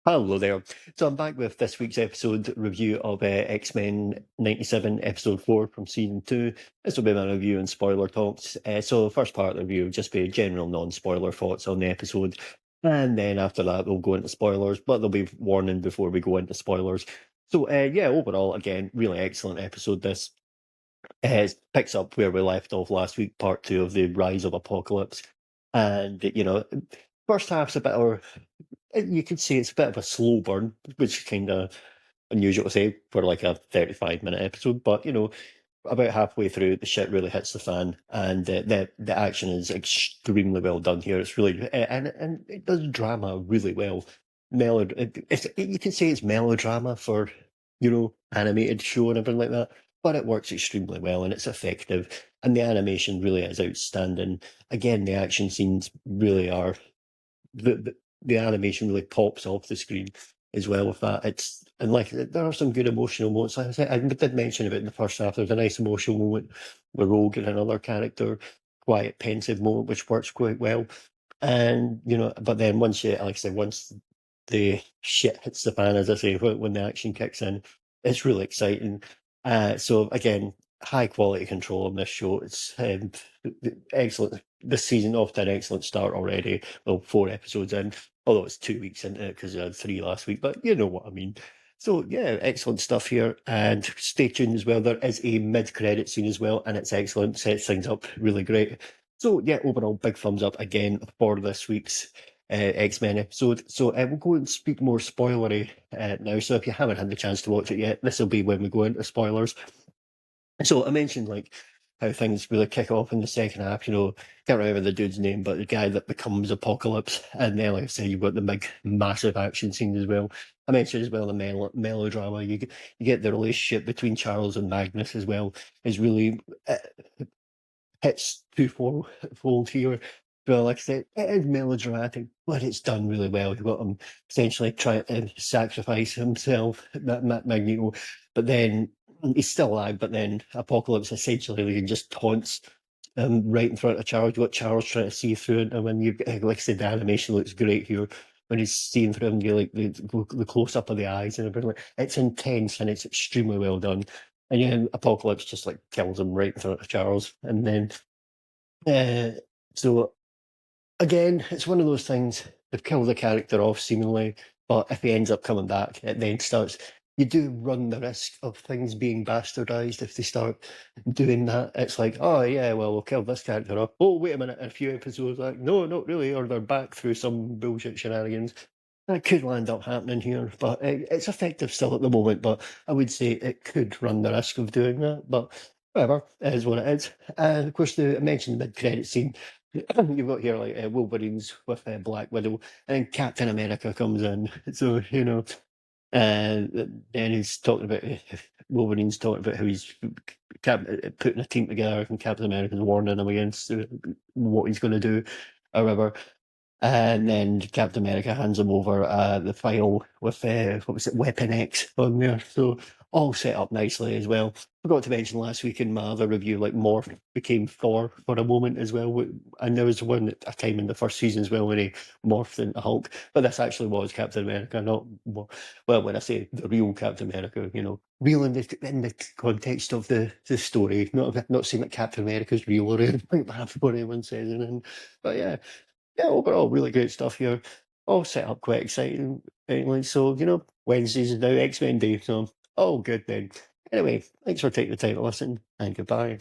Hello there. So I'm back with this week's episode review of X-Men 97, episode 4 from season 2. This will be my review and spoiler talks. So first part of the review will just be general non-spoiler thoughts on the episode. And then after that, we'll go into spoilers, but there'll be warning before we go into spoilers. So yeah, overall, again, really excellent episode this. Picks up where we left off last week, part 2 of the Rise of Apocalypse. And, first half's a bit of you could say it's a bit of a slow burn, which is kind of unusual to say for like a 35-minute episode. But about halfway through, the shit really hits the fan, and the action is extremely well done here. It's really and it does drama really well. You can say it's melodrama for animated show and everything like that, but it works extremely well and it's effective, and the animation really is outstanding. Again, the action scenes really are the animation really pops off the screen as well with that. It's and like there are some good emotional moments. Like I said, I did mention about in the first half. There's a nice emotional moment with Rogue and another character, quiet, pensive moment, which works quite well. And but then like I said, once the shit hits the fan, as I say, when the action kicks in, it's really exciting. So again, high quality control on this show. It's excellent. This season off to an excellent start already. Well, 4 episodes in, although it's 2 weeks into it because I had 3 last week. But you know what I mean. So yeah, excellent stuff here, and stay tuned as well. There is a mid-credit scene as well, and it's excellent. Sets things up really great. So yeah, overall, big thumbs up again for this week's X-Men episode. So we'll go and speak more spoilery now. So if you haven't had the chance to watch it yet, this will be when we go into spoilers. So I mentioned like how things really kick off in the second half. Can't remember the dude's name, but the guy that becomes Apocalypse, and then like I say, you've got the big, massive action scenes as well. I mentioned as well the melodrama. You get the relationship between Charles and Magnus as well is really hits twofold here. But like I said, it is melodramatic, but it's done really well. You've got him essentially trying to sacrifice himself, Magneto, but then he's still alive. But then Apocalypse essentially just taunts right in front of Charles. You've got Charles trying to see through it, and when like I said, the animation looks great here. When he's seeing through him, you like the close up of the eyes and everything. It's intense and it's extremely well done. And Apocalypse just like kills him right in front of Charles, and then so again, it's one of those things. They've killed the character off seemingly, but if he ends up coming back, it then starts. You do run the risk of things being bastardized if they start doing that. It's like, oh yeah, well we'll kill this character off. Oh wait a minute, in a few episodes, like no, not really, or they're back through some bullshit shenanigans. That could land up happening here, but it's effective still at the moment. But I would say it could run the risk of doing that. But whatever, it is what it is. And of course, I mentioned the mid-credit scene. You've got here like Wolverines with Black Widow, and then Captain America comes in. So then he's talking about Wolverine's talking about how he's putting a team together, and Captain America's warning him against what he's going to do, or whatever. And then Captain America hands him over the file with what was it, Weapon X on there. So all set up nicely as well. Forgot to mention last week in my other review, like Morph became Thor for a moment as well. And there was a time in the first season as well when he morphed into Hulk. But this actually was Captain America, not well. When I say the real Captain America, real in the context of the story. Not saying that Captain America's real or anything like that. What anyone says, but yeah, overall, really great stuff here. All set up quite exciting. Anyway, so, Wednesdays is now X-Men Day, so all good then. Anyway, thanks for taking the time to listen, and goodbye.